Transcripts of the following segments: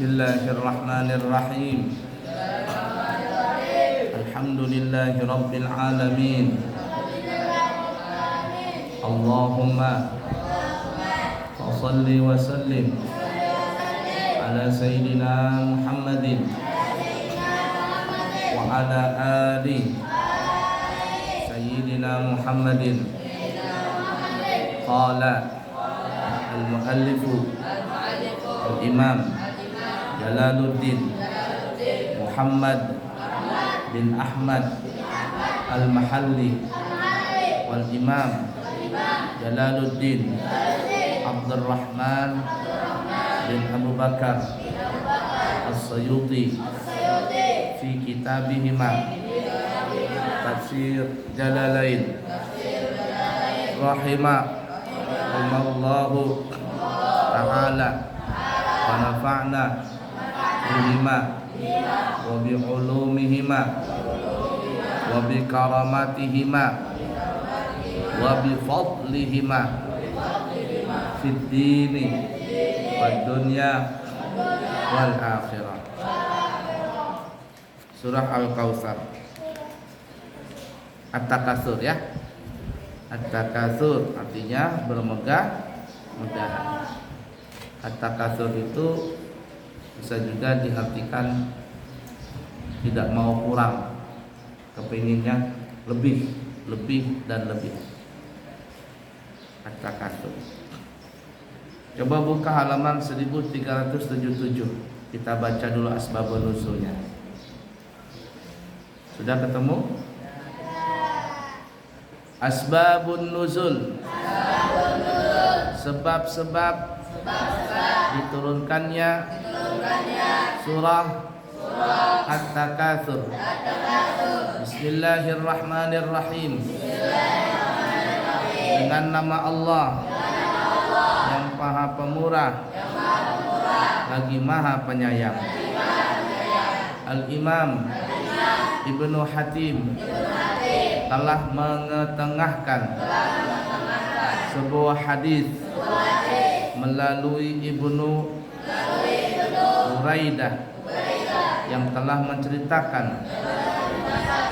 Bismillahirrahmanirrahim. Alhamdulillahi rabbil alamin. Allahumma salli wa sallim ala sayyidina Muhammadin wa ala ali sayyidina Muhammadin. Qala al-muallifu al-imam Jalaluddin Muhammad bin Ahmad al-Mahalli wal imam Jalaluddin Abdurrahman bin Abu Bakar As-Sayuti fi kitabihima Tafsir Jalalain rahimallahu ta'ala wa nafa'na bihima wa bi ulumihima wa bi karamatihima wa bi fadlihima fid dini wad dunya wal akhirah. Surah Al-Kautsar. At-Takatsur ya. At-Takatsur artinya bermegah-megahan. At-Takatsur itu bisa juga diartikan tidak mau kurang, kepinginnya lebih dan lebih. At-Takatsur. Coba buka halaman 1377. Kita baca dulu asbabun nuzulnya. Sudah ketemu? Asbabun nuzul. Sebab-sebab diturunkannya surah At-Takatsur. Bismillahirrahmanirrahim. Dengan nama Allah yang Maha Pemurah lagi Maha Penyayang. Al-Imam Ibnu Hatim telah mengetengahkan sebuah hadis melalui Ibnu Buraidah yang telah menceritakan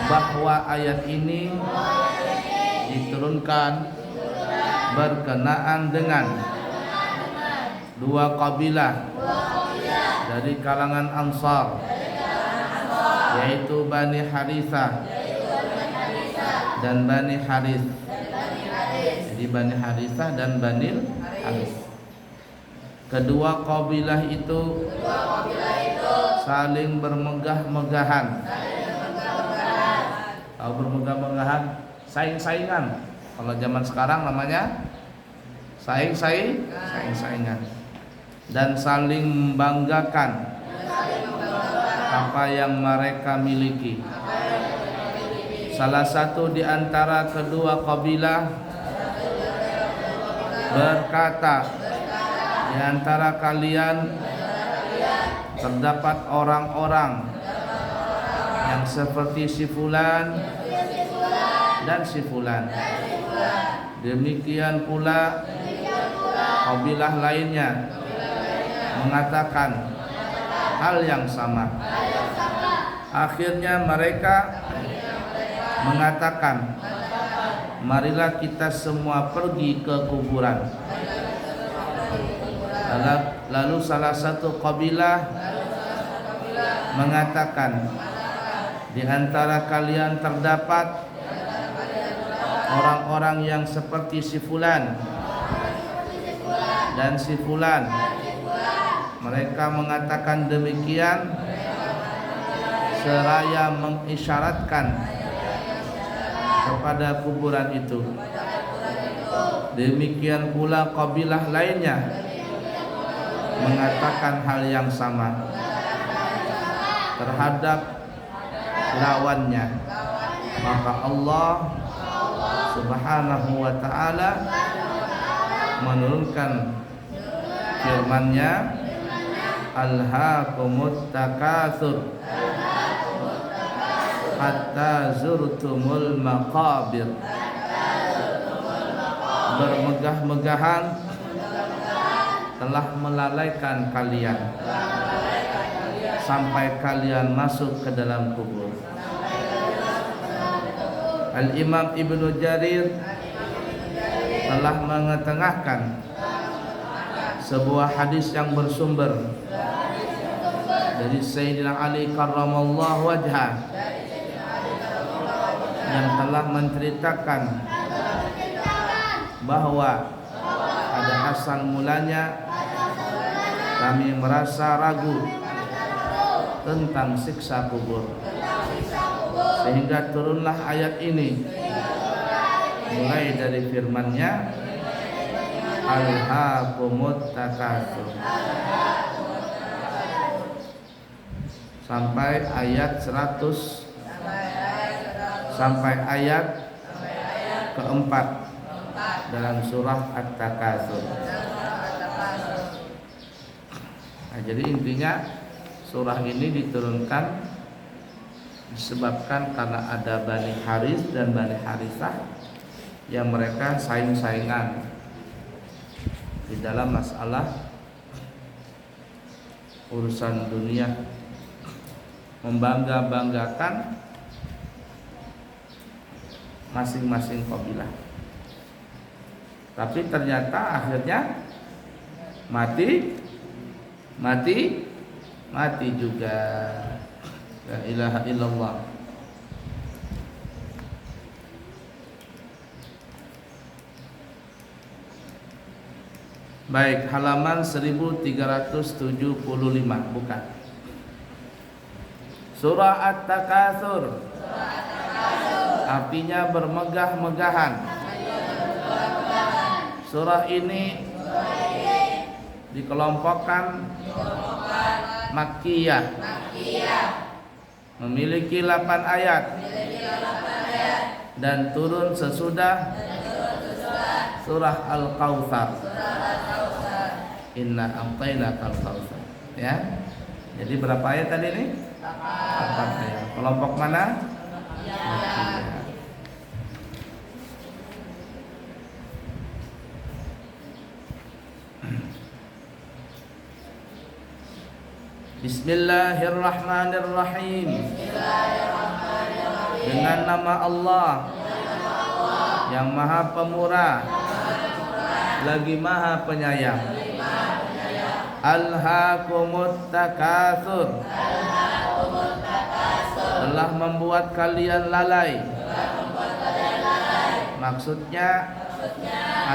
bahwa ayat ini diturunkan berkenaan dengan dua kabilah dari kalangan Ansar, yaitu Bani Harithah dan Bani Harith. Jadi Bani Harithah dan Bani Harith. Kedua kabilah itu saling bermegah-megahan. Tahu bermegah-megahan? Saing-saingan. Kalau zaman sekarang namanya saing-saingan. Dan saling membanggakan apa yang mereka miliki. Salah satu di antara kedua kabilah berkata, di antara kalian terdapat orang-orang yang seperti si fulan dan si fulan. Demikian pula kabilah lainnya mengatakan hal yang sama. Akhirnya mereka mengatakan, marilah kita semua pergi ke kuburan. Lalu salah satu kabilah mengatakan, di antara kalian terdapat orang-orang yang seperti si fulan dan si fulan. Mereka mengatakan demikian seraya mengisyaratkan kepada kuburan itu. Demikian pula kabilah lainnya mengatakan hal yang sama terhadap lawannya. Maka Allah Subhanahu wa ta'ala menurunkan firman-Nya, Alhaakumut takatsur hatta zurtumul maqabir. Bermegah-megahan telah melalaikan kalian sampai kalian masuk ke dalam kubur. Al-Imam Ibnu Jarir telah mengetengahkan sebuah hadis yang bersumber dari Sayyidina Ali karramallahu wajhah yang telah menceritakan bahwa pada asal mulanya kami merasa ragu tentang siksa kubur, sehingga turunlah ayat ini mulai dari firman-Nya Alhaakumut Takatsur sampai ayat 100 sampai ayat keempat dalam surah At-Takatsur. Nah, jadi intinya surah ini diturunkan disebabkan karena ada Bani Haris dan Bani Harisah yang mereka saing-saingan di dalam masalah urusan dunia, membangga-banggakan masing-masing kabilah. Tapi ternyata akhirnya mati juga. La ilaha illallah. Baik, halaman 1375, bukan. Surah At-Takatsur artinya bermegah-megahan. Surah ini dikelompokkan Makkiyah, memiliki 8 ayat dan turun sesudah surah Al-Kautsar. Inna a'tainakal kautsar. Ya. Jadi berapa ayat tadi ini? 8 ayat. Kelompok mana? Makkiyah. Bismillahirrahmanirrahim. Dengan nama Allah yang Maha Pemurah lagi Maha Penyayang. Alhaakumut Takatsur, telah membuat kalian lalai. Maksudnya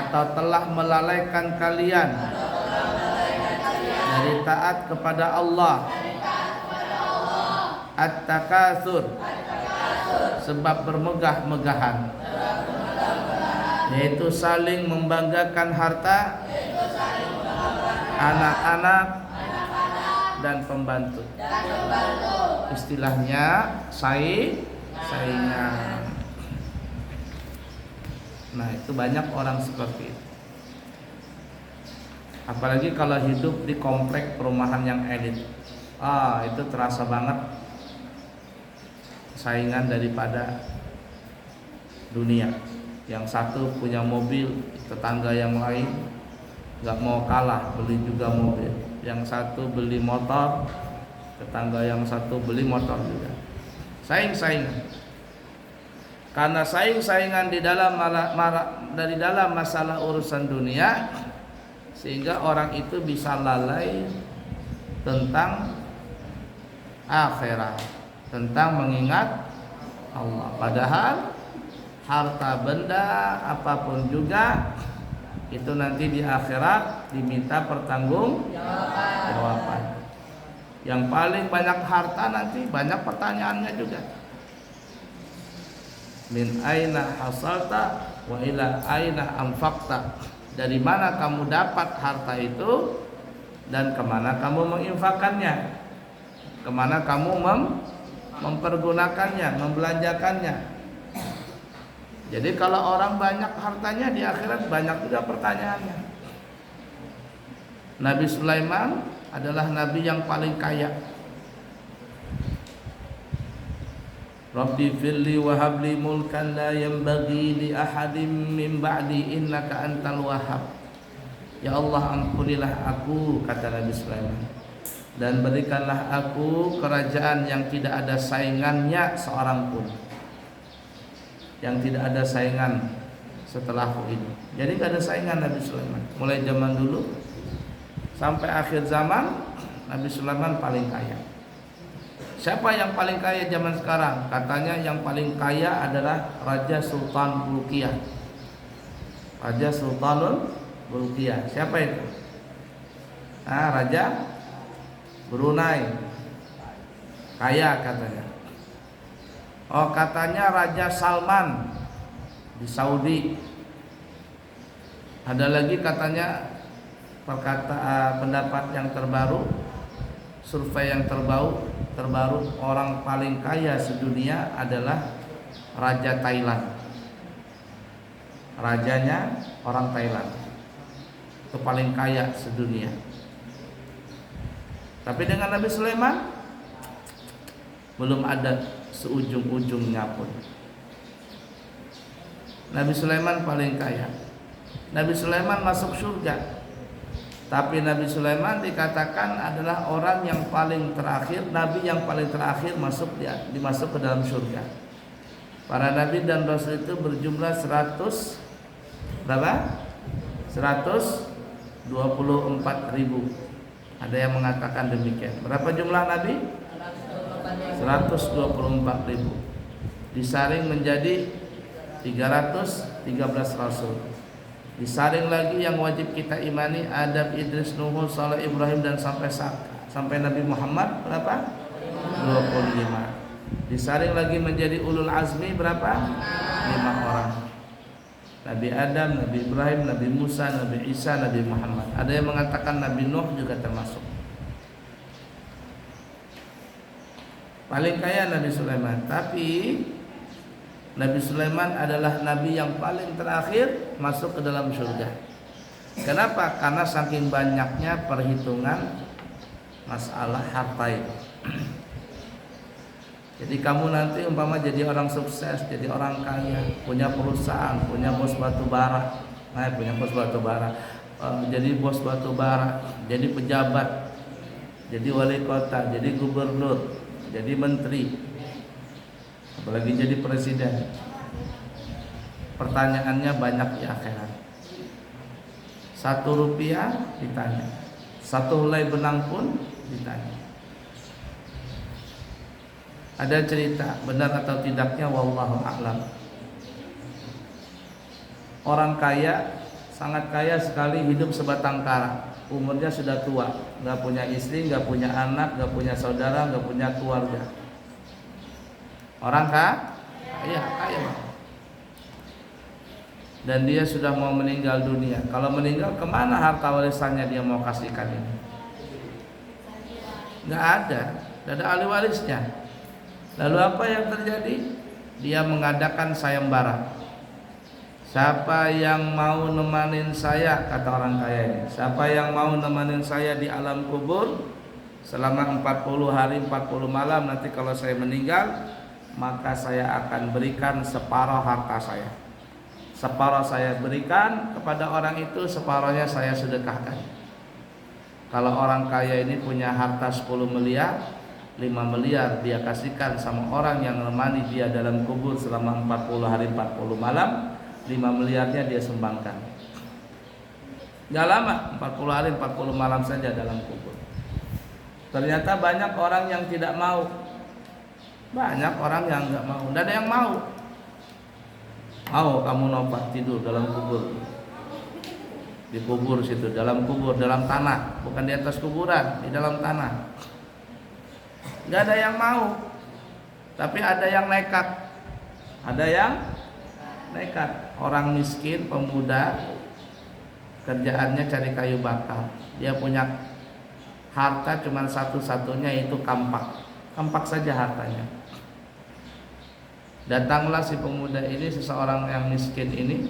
atau telah melalaikan kalian dari taat kepada Allah. At-Takatsur, sebab bermegah-megahan, yaitu saling membanggakan harta, anak-anak dan pembantu. Istilahnya saingan. Nah, itu banyak orang seperti itu. Apalagi kalau hidup di komplek perumahan yang elit. Itu terasa banget saingan daripada dunia. Yang satu punya mobil, tetangga yang lain nggak mau kalah, beli juga mobil. Yang satu beli motor, tetangga yang satu beli motor juga. Saing-saingan. Karena saing-saingan di dalam dari dalam masalah urusan dunia, sehingga orang itu bisa lalai tentang akhirat, tentang mengingat Allah. Padahal harta benda apapun juga itu nanti di akhirat diminta pertanggungjawaban. Yang paling banyak harta nanti banyak pertanyaannya juga. Min aina hasalta wa ila aina anfaqta. Dari mana kamu dapat harta itu dan kemana kamu menginfakkannya, kemana kamu mempergunakannya, membelanjakannya. Jadi kalau orang banyak hartanya, di akhirat banyak juga pertanyaannya. Nabi Sulaiman adalah nabi yang paling kaya. Rabbi firli wa habli mulkan la yanbaghi li ahadin min ba'di innaka antal wahhab. Ya Allah, ampunilah aku, kata Nabi Sulaiman. dan berikanlah aku kerajaan yang tidak ada saingannya seorang pun, yang tidak ada saingan setelahku ini. Jadi gak ada saingan Nabi Sulaiman. Mulai zaman dulu sampai akhir zaman, Nabi Sulaiman paling kaya. Siapa yang paling kaya zaman sekarang? Katanya yang paling kaya adalah Raja Sultan Bulkiah. Raja Sultanul Bulkiah. Siapa itu? Raja Brunei. Kaya katanya. Oh, katanya Raja Salman di Saudi. Ada lagi katanya pendapat yang terbaru, survei yang terbaru, orang paling kaya sedunia adalah Raja Thailand. Rajanya orang Thailand, itu paling kaya sedunia. Tapi dengan Nabi Sulaiman belum ada seujung-ujungnya pun. Nabi Sulaiman paling kaya. Nabi Sulaiman masuk surga. Tapi Nabi Sulaiman dikatakan adalah orang yang paling terakhir, nabi yang paling terakhir dimasuk ke dalam surga. Para nabi dan rasul itu berjumlah 100 berapa? 124.000. Ada yang mengatakan demikian. Berapa jumlah nabi? 124.000. Disaring menjadi 313 rasul. Disaring lagi yang wajib kita imani, Adam, Idris, Nuh, Saleh, Ibrahim dan sampai Nabi Muhammad berapa? 25. Disaring lagi menjadi ulul azmi berapa? 5 orang. Nabi Adam, Nabi Ibrahim, Nabi Musa, Nabi Isa, Nabi Muhammad. Ada yang mengatakan Nabi Nuh juga termasuk. Paling kaya Nabi Sulaiman. Tapi Nabi Sulaiman adalah nabi yang paling terakhir masuk ke dalam surga. Kenapa? Karena saking banyaknya perhitungan masalah harta itu. Jadi kamu nanti umpama jadi orang sukses, jadi orang kaya, punya perusahaan, punya bos batu bara, jadi bos batu bara, jadi pejabat, jadi wali kota, jadi gubernur, jadi menteri, apalagi jadi presiden. Pertanyaannya banyak di akhirat. 1 rupiah ditanya, 1 helai benang pun ditanya. Ada cerita, benar atau tidaknya wallahu a'lam. Orang kaya, sangat kaya sekali, hidup sebatang kara. Umurnya sudah tua, gak punya istri, gak punya anak, gak punya saudara, gak punya keluarga. Orang kaya. Dan dia sudah mau meninggal dunia. Kalau meninggal, kemana harta warisannya dia mau kasihkan ini? Gak ada ahli warisnya. Lalu apa yang terjadi? Dia mengadakan sayembara. Siapa yang mau nemanin saya, kata orang kaya ini, siapa yang mau nemanin saya di alam kubur selama 40 hari 40 malam, nanti kalau saya meninggal, maka saya akan berikan separuh harta saya. Separuh saya berikan kepada orang itu, separuhnya saya sedekahkan. Kalau orang kaya ini punya harta 10 miliar, 5 miliar dia kasihkan sama orang yang menemani dia dalam kubur selama 40 hari 40 malam, 5 miliarnya dia sumbangkan. Gak lama, 40 hari 40 malam saja dalam kubur. Ternyata banyak orang yang tidak mau. Banyak orang yang gak mau. Tidak ada yang mau. Mau kamu nopat tidur dalam kubur. Di kubur situ, dalam kubur, dalam tanah. Bukan di atas kuburan, di dalam tanah. Gak ada yang mau. Tapi ada yang nekat. Ada yang nekat. Orang miskin, pemuda, kerjaannya cari kayu bakar. Dia punya harta cuma satu-satunya, itu kampak. Kampak saja hartanya. Datanglah si pemuda ini, seseorang yang miskin ini.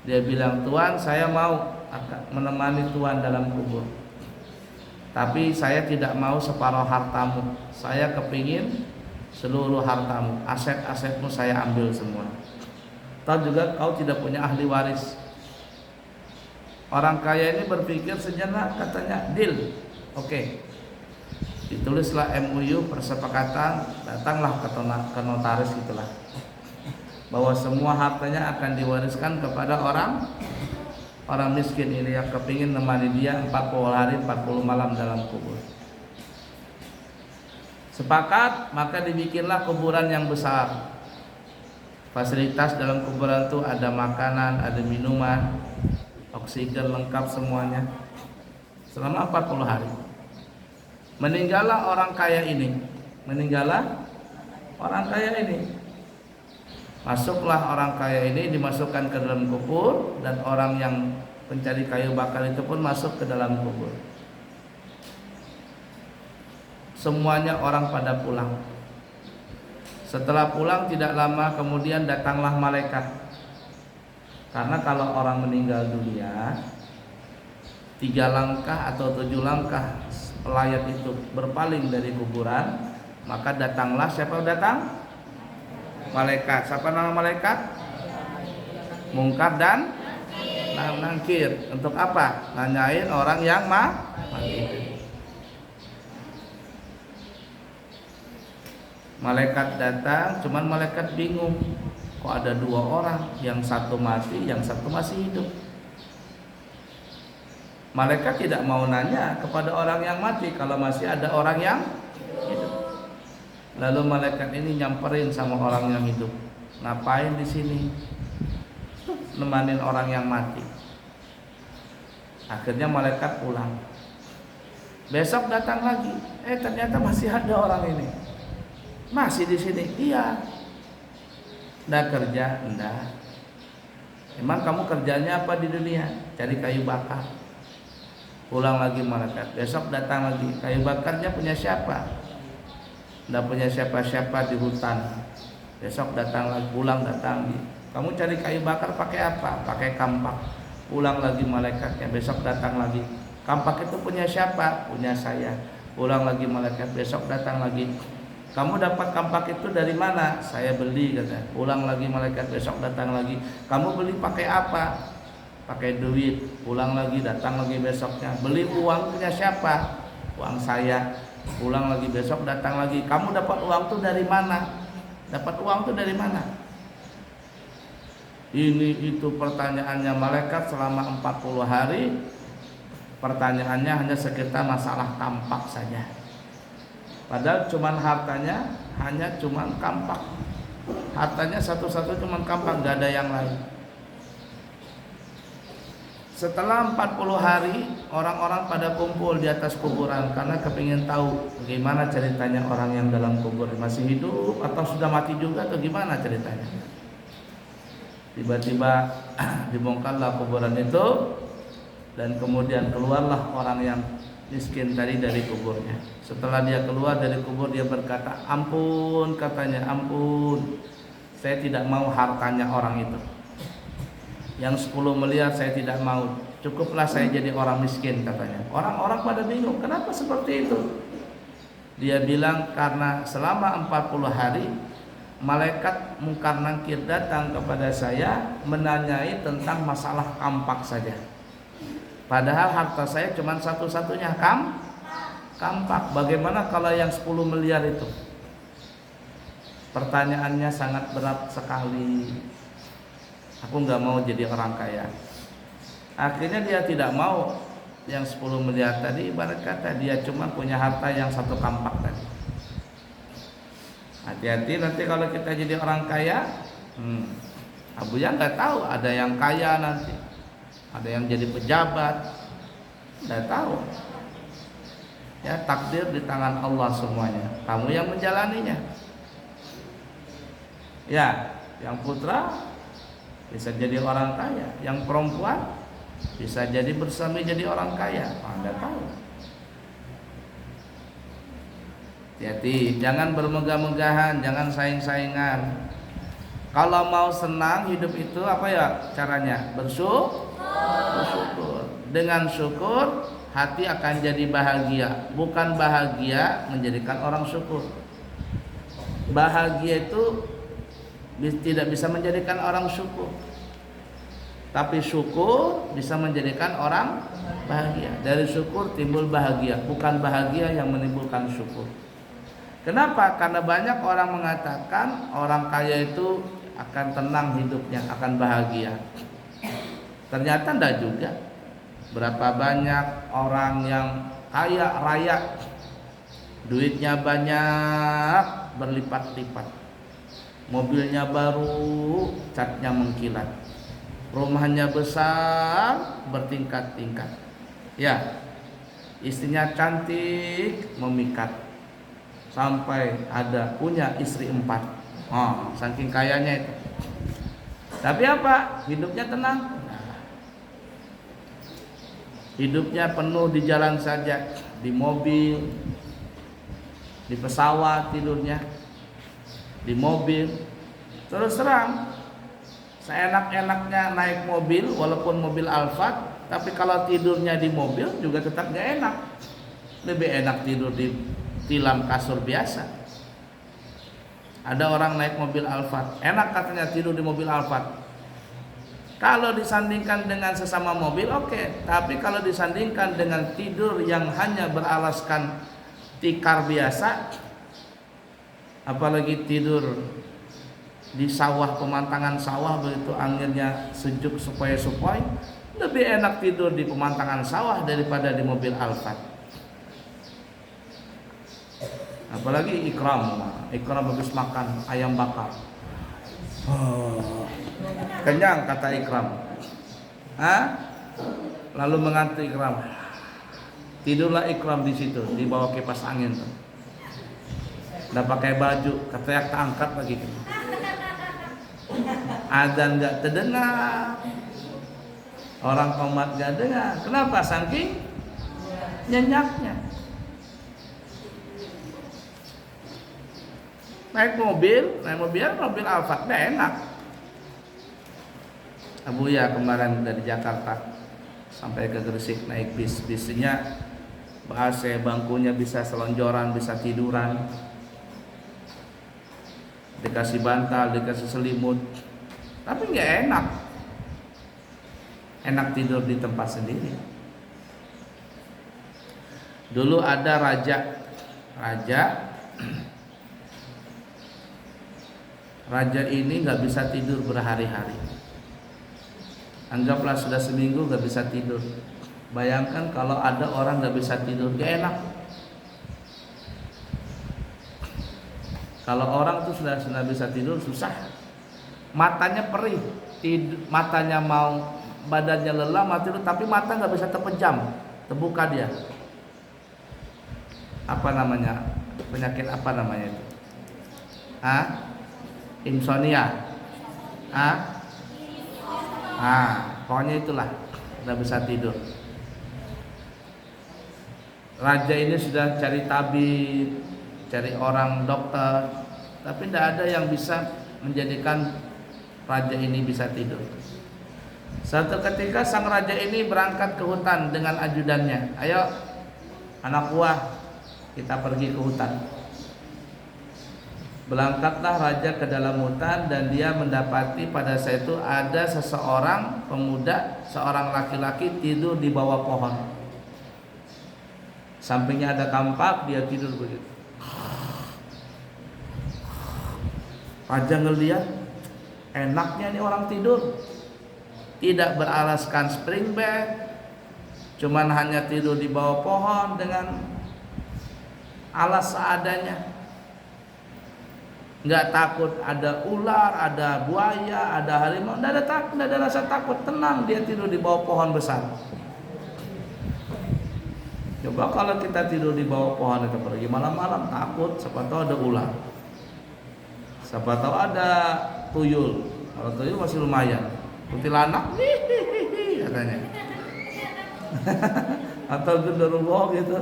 Dia bilang, Tuan, saya mau menemani Tuan dalam kubur. Tapi saya tidak mau separuh hartamu. Saya kepingin seluruh hartamu. Aset-asetmu saya ambil semua. Tahu juga kau tidak punya ahli waris. Orang kaya ini berpikir sejenak, katanya, deal. Oke. Ditulislah MOU, persepakatan, datanglah ke notaris itulah, bahwa semua hartanya akan diwariskan kepada orang miskin ini yang kepingin nemani dia 40 hari 40 malam dalam kubur. Sepakat, maka dibikinlah kuburan yang besar. Fasilitas dalam kuburan itu ada makanan, ada minuman, oksigen lengkap semuanya selama 40 hari. Meninggallah orang kaya ini. Masuklah orang kaya ini, dimasukkan ke dalam kubur, dan orang yang pencari kayu bakar itu pun masuk ke dalam kubur. Semuanya orang pada pulang. Setelah pulang tidak lama kemudian datanglah malaikat. Karena kalau orang meninggal dunia 3 langkah atau 7 langkah pelayat itu berpaling dari kuburan, maka datanglah, siapa datang? Malaikat. Siapa nama malaikat? Mungkar dan Nakir. Untuk apa? Nanyain orang yang mati. Malaikat datang, cuman malaikat bingung, kok ada 2 orang, yang satu mati, yang satu masih hidup. Malaikat tidak mau nanya kepada orang yang mati kalau masih ada orang yang hidup. Lalu malaikat ini nyamperin sama orang yang hidup. Ngapain di sini? Nemanin orang yang mati. Akhirnya malaikat pulang. Besok datang lagi. Ternyata masih ada orang ini. Masih di sini? Iya. Nggak kerja? Enggak. Emang kamu kerjanya apa di dunia? Cari kayu bakar. Pulang lagi malaikat. Besok datang lagi. Kayu bakarnya punya siapa? Nggak punya siapa-siapa di hutan. Besok datang lagi, pulang datang lagi. Kamu cari kayu bakar pakai apa? Pakai kampak. Pulang lagi malaikatnya. Besok datang lagi. Kampak itu punya siapa? Punya saya. Pulang lagi malaikat. Besok datang lagi. Kamu dapat kampak itu dari mana? Saya beli, katanya. Pulang lagi malaikat. Besok datang lagi. Kamu beli pakai apa? Pakai duit. Pulang lagi, datang lagi besoknya. Beli uang punya siapa? Uang saya. Pulang lagi, besok datang lagi. Kamu dapat uang tuh dari mana? Dapat uang tuh dari mana? Ini itu pertanyaannya malaikat selama 40 hari. Pertanyaannya hanya sekitar masalah kampak saja. Padahal cuman hartanya hanya cuman kampak. Hartanya satu-satu cuman kampak, gak ada yang lain. Setelah 40 hari, orang-orang pada kumpul di atas kuburan karena kepingin tahu bagaimana ceritanya orang yang dalam kubur, masih hidup atau sudah mati juga atau gimana ceritanya. Tiba-tiba dibongkarlah kuburan itu, dan kemudian keluarlah orang yang miskin tadi dari kuburnya. Setelah dia keluar dari kubur, dia berkata, ampun, katanya, ampun, saya tidak mau hartanya orang itu. Yang 10 miliar saya tidak mau, cukuplah saya jadi orang miskin, katanya. Orang-orang pada bingung, kenapa seperti itu? Dia bilang karena selama 40 hari malaikat Mungkar Nakir datang kepada saya menanyai tentang masalah kampak saja. Padahal harta saya cuma satu-satunya kampak. Bagaimana kalau yang 10 miliar itu? Pertanyaannya sangat berat sekali. Aku nggak mau jadi orang kaya. Akhirnya dia tidak mau yang 10 miliar tadi, ibarat kata dia cuma punya harta yang satu kampak tadi. Hati-hati nanti kalau kita jadi orang kaya, Abuya nggak tahu ada yang kaya nanti, ada yang jadi pejabat, nggak tahu. Ya, takdir di tangan Allah semuanya. Kamu yang menjalaninya. Ya, yang putra bisa jadi orang kaya, yang perempuan bisa jadi bersami jadi orang kaya. Anda tahu. Hati-hati, jangan bermegah-megahan, jangan saing-saingan. Kalau mau senang hidup itu apa ya caranya? Bersyukur. Dengan syukur hati akan jadi bahagia. Bukan bahagia menjadikan orang syukur. Bahagia itu tidak bisa menjadikan orang syukur. Tapi syukur bisa menjadikan orang bahagia. Dari syukur timbul bahagia, bukan bahagia yang menimbulkan syukur. Kenapa? Karena banyak orang mengatakan orang kaya itu akan tenang hidupnya, akan bahagia. Ternyata tidak juga. Berapa banyak orang yang kaya raya, duitnya banyak, berlipat-lipat, mobilnya baru, catnya mengkilat, rumahnya besar, bertingkat-tingkat, ya, istrinya cantik, memikat, sampai ada punya istri 4. Saking kayanya itu. Tapi apa? Hidupnya tenang. Hidupnya penuh di jalan saja, di mobil, di pesawat tidurnya, di mobil. Terus terang, seenak-enaknya naik mobil, walaupun mobil Alphard, tapi kalau tidurnya di mobil juga tetap gak enak. Lebih enak tidur di tilam kasur biasa. Ada orang naik mobil Alphard, enak katanya tidur di mobil Alphard. Kalau disandingkan dengan sesama mobil, oke. Tapi kalau disandingkan dengan tidur yang hanya beralaskan tikar biasa, apalagi tidur di sawah, pemantangan sawah, begitu anginnya sejuk sepoi-sepoi, lebih enak tidur di pemantangan sawah daripada di mobil Alphard. Apalagi Ikram habis makan ayam bakar, kenyang kata Ikram. Lalu mengantuk Ikram. Tidurlah Ikram di situ, di bawah kipas angin tuh. Udah pakai baju, katanya keangkat lagi. Adzan enggak terdengar. Orang komat enggak dengar. Kenapa? Saking nyenyaknya. Naik mobil Alphard udah enak. Abu ya kemarin dari Jakarta sampai ke Gresik naik bisnya AC, bangkunya bisa selonjoran, bisa tiduran, dikasih bantal, dikasih selimut, tapi nggak enak tidur di tempat sendiri. Dulu ada raja ini nggak bisa tidur berhari-hari. Anggaplah sudah seminggu nggak bisa tidur. Bayangkan kalau ada orang nggak bisa tidur, gak enak. Kalau orang tuh sudah bisa tidur susah. Matanya perih, matanya mau, badannya lelah, mau tidur, tapi mata nggak bisa terpejam, terbuka dia. Apa namanya? Penyakit apa namanya itu? Insomnia. Pokoknya itulah, nggak bisa tidur. Raja ini sudah cari tabib, cari orang dokter, tapi tidak ada yang bisa menjadikan raja ini bisa tidur. Suatu ketika sang raja ini berangkat ke hutan dengan ajudannya. Ayo anak buah, kita pergi ke hutan. Berangkatlah raja ke dalam hutan dan dia mendapati pada saat itu ada seseorang pemuda, seorang laki-laki tidur di bawah pohon. Sampingnya ada kampak, dia tidur begitu. Raja ngelihat, enaknya ini orang tidur, tidak beralaskan spring bed, cuman hanya tidur di bawah pohon dengan alas seadanya. Nggak takut ada ular, ada buaya, ada harimau, nggak ada rasa takut, tenang dia tidur di bawah pohon besar. Coba kalau kita tidur di bawah pohon itu pergi malam-malam, takut, siapa tahu ada ular, siapa tahu ada tuyul. Kalau tuyul masih lumayan, kuntilanak, katanya, atau genderuwo gitu.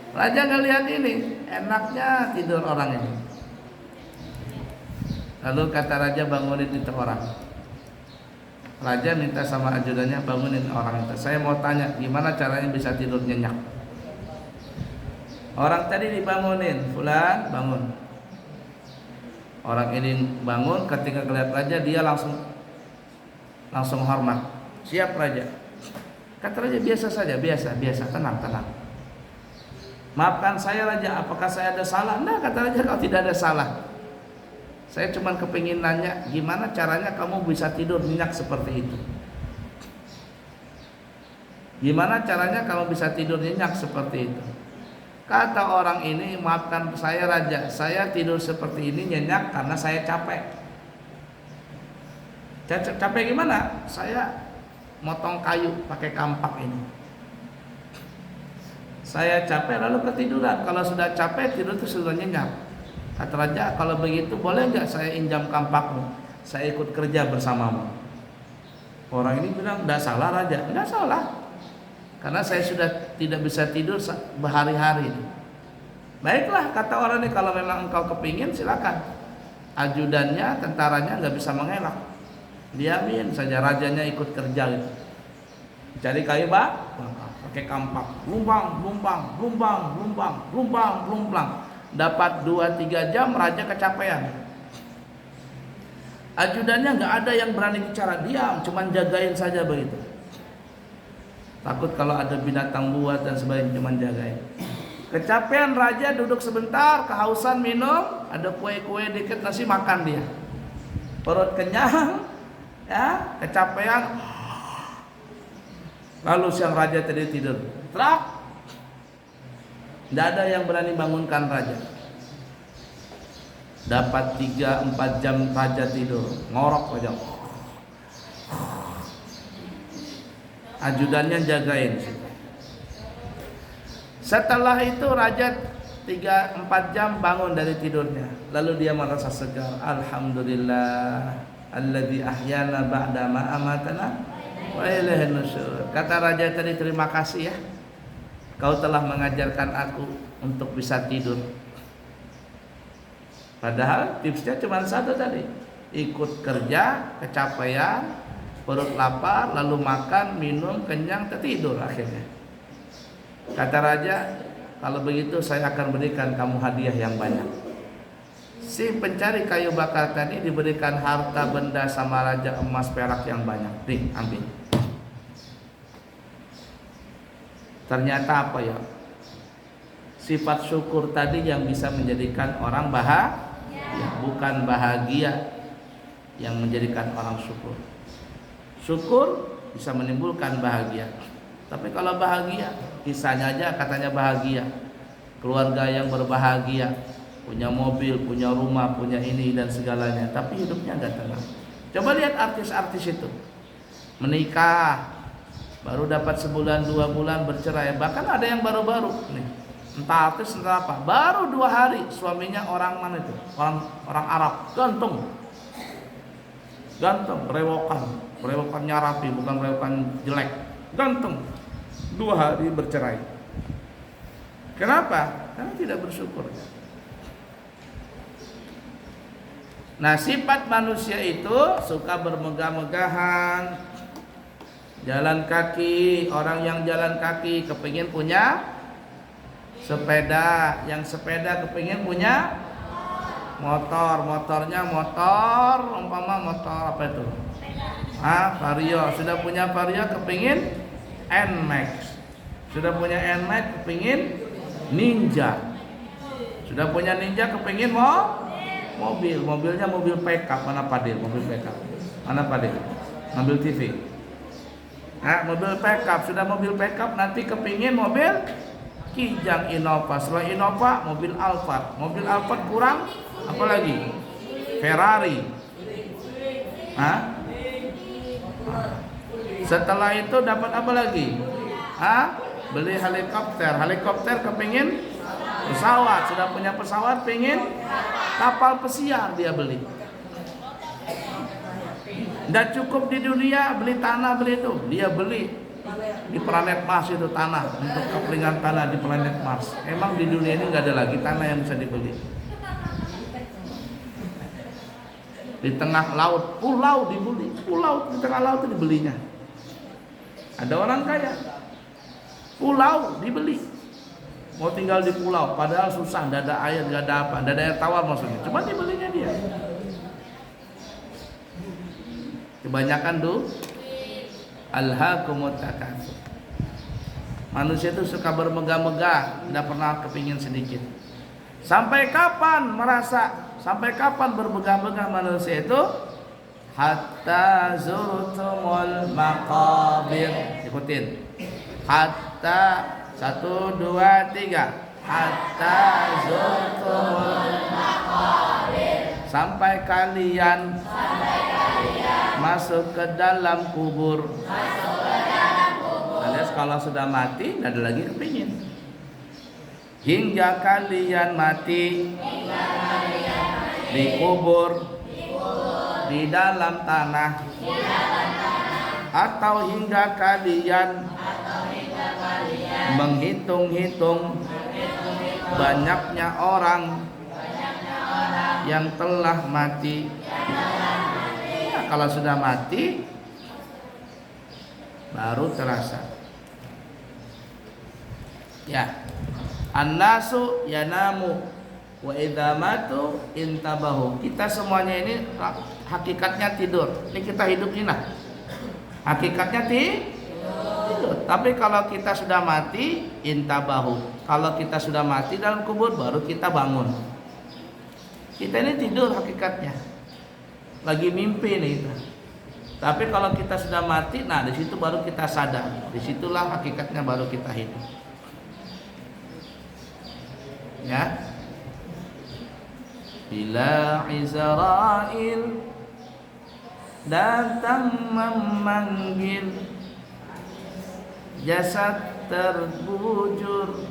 Raja ngelihat ini, enaknya tidur orang ini. Lalu kata raja, bangunin itu orang. Raja minta sama ajudannya, bangunin orang itu. Saya mau tanya, gimana caranya bisa tidur nyenyak? Orang tadi dibangunin, fulan bangun. Orang ini bangun, ketika ngelihat raja dia langsung langsung hormat. Siap raja. Kata raja, biasa saja, biasa, tenang. Maafkan saya raja, apakah saya ada salah? Nah, kata raja, kau tidak ada salah. Saya cuma kepingin nanya, gimana caranya kamu bisa tidur nyenyak seperti itu? Gimana caranya kamu bisa tidur nyenyak seperti itu? Kata orang ini, maafkan saya raja, saya tidur seperti ini nyenyak karena saya capek. Capek gimana? Saya motong kayu pakai kampak ini. Saya capek lalu ketiduran. Kalau sudah capek tidur itu sudah nyenyak. Kata raja, kalau begitu boleh nggak saya injam kampakmu? Saya ikut kerja bersamamu. Orang ini bilang, tidak salah raja. Tidak salah, karena saya sudah tidak bisa tidur berhari-hari. Baiklah, kata orang ini, kalau memang engkau kepingin silakan. Ajudannya, tentaranya nggak bisa mengelak. Diamin saja, rajanya ikut kerja gitu. Cari kayu pakai kampak, lumpang. Dapat 2-3 jam, raja kecapean. Ajudannya nggak ada yang berani bicara, diam, cuman jagain saja begitu. Takut kalau ada binatang buas dan sebagainya, cuman jagain. Kecapean raja, duduk sebentar, kehausan minum, ada kue-kue dikit, nasi, makan dia. Perut kenyang, ya, kecapean. Lalu siang raja tadi tidur, terak. Tidak ada yang berani bangunkan raja. Dapat 3-4 jam raja tidur, ngorok aja. Ajudannya jagain. Setelah itu raja 3-4 jam bangun dari tidurnya. Lalu dia merasa segar. Alhamdulillah alladzi ahyana ba'da ma amatana wa ilaihin nusyur. Kata raja tadi, terima kasih ya, kau telah mengajarkan aku untuk bisa tidur. Padahal tipsnya cuma satu tadi, ikut kerja, kecapean, perut lapar, lalu makan, minum, kenyang, tertidur akhirnya. Kata raja, kalau begitu saya akan berikan kamu hadiah yang banyak. Si pencari kayu bakar tadi diberikan harta benda sama raja, emas perak yang banyak. Nih, ambil. Ternyata apa ya? Sifat syukur tadi yang bisa menjadikan orang bahagia, bukan bahagia yang menjadikan orang syukur. Syukur bisa menimbulkan bahagia. Tapi kalau bahagia, kisahnya aja katanya bahagia. Keluarga yang berbahagia, punya mobil, punya rumah, punya ini dan segalanya, tapi hidupnya enggak tenang. Coba lihat artis-artis itu. Menikah, baru dapat sebulan 2 bulan bercerai. Bahkan ada yang baru-baru nih, entah artis entah apa, baru 2 hari suaminya orang mana itu, orang Arab, ganteng, berewokannya rapi, bukan berewokan jelek, ganteng. 2 hari bercerai. Kenapa? Karena tidak bersyukur. Nah, sifat manusia itu suka bermegah-megahan, jalan kaki. Orang yang jalan kaki kepingin punya sepeda, yang sepeda kepingin punya motor, motornya motor, umpama motor apa itu? Vario. Sudah punya Vario kepingin NMAX. Sudah punya NMAX kepingin Ninja. Sudah punya Ninja kepingin mobil. Mobilnya mobil pickup. Mana Padil? Mobil pickup. Mana Padil? Mobil TV. Mobil pickup. Sudah mobil pickup, nanti kepingin mobil Kijang Innova. Setelah Innova mobil Alphard. Mobil Alphard kurang apa lagi? Ferrari. Setelah itu dapat apa lagi? Beli helikopter. Helikopter kepingin pesawat. Sudah punya pesawat, pingin kapal pesiar dia beli. Tidak cukup di dunia, beli tanah, beli itu. Dia beli di planet Mars itu tanah, untuk kepelingan tanah di planet Mars. Emang di dunia ini nggak ada lagi tanah yang bisa dibeli. Di tengah laut, pulau dibeli. Pulau di tengah laut itu dibelinya. Ada orang kaya, pulau dibeli. Mau tinggal di pulau, padahal susah, tidak ada air, tidak ada apa, tidak ada air tawar maksudnya. Cuma dibelinya dia. Kebanyakan Alhaakumut takatsur. Manusia itu suka bermegah-megah, tidak pernah kepingin sedikit. Sampai kapan bermegah-megah manusia itu? Hatta zurtumul maqabir. Ikutin. Hatta 1 2 3. Hatta zurtumul maqabir. Sampai kalian masuk ke dalam kubur. Alias kalau sudah mati, tidak ada lagi kepingin. Hingga kalian mati, dikubur di dalam tanah, atau hingga kalian menghitung-hitung banyaknya orang yang telah mati. Ya, kalau sudah mati baru terasa. Ya, an-nasu yanamu wa idza matu intabahu. Kita semuanya ini hakikatnya tidur. Ini kita hidup ini nah. Hakikatnya tidur. Tapi kalau kita sudah mati intabahu. Kalau kita sudah mati dalam kubur baru kita bangun. Kita ini tidur hakikatnya. Lagi mimpi nih kita. Tapi kalau kita sudah mati, nah di situ baru kita sadar. Disitulah hakikatnya baru kita hidup. Ya. Bila Israel datang memanggil, jasad terbujur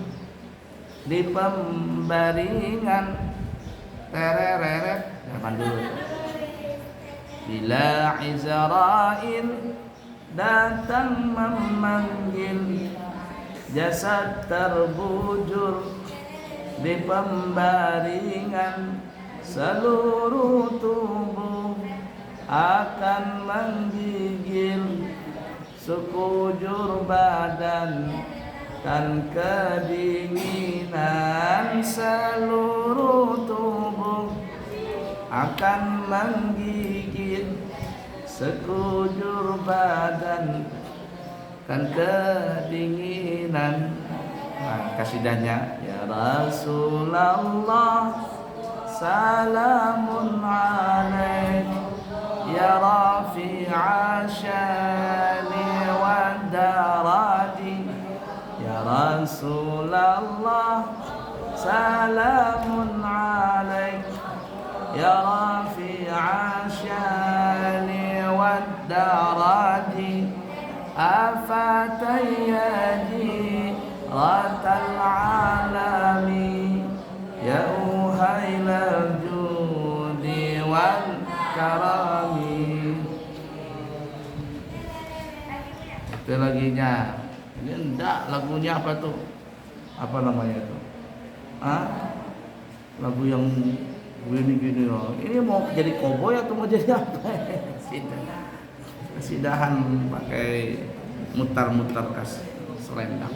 di pembaringan. Tereret, zaman dulu. Bila Israel datang memanggil, jasad terbujur di pembaringan, seluruh tubuh akan menggigil, sekujur badan dan kedinginan, seluruh tubuh akan menggigil, sekujur badan dan kedinginan. Nah, kasidahnya, ya Rasulullah salamun alaik, ya rafi'a syani wa daradi, ya Rasulullah salamun alaik, ya rafi'a syani wa daradi, afatayadi ratal alami, ya uhailal judi wal karami. Itu laginya. Ini enggak, lagunya apa tuh? Apa namanya itu? Lagu yang gini-gini loh. Ini mau jadi koboi atau mau jadi apa? Kasidahan pakai mutar-mutar selendang.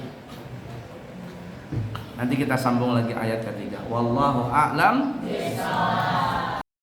Nanti kita sambung lagi ayat ketiga. Wallahu a'lam.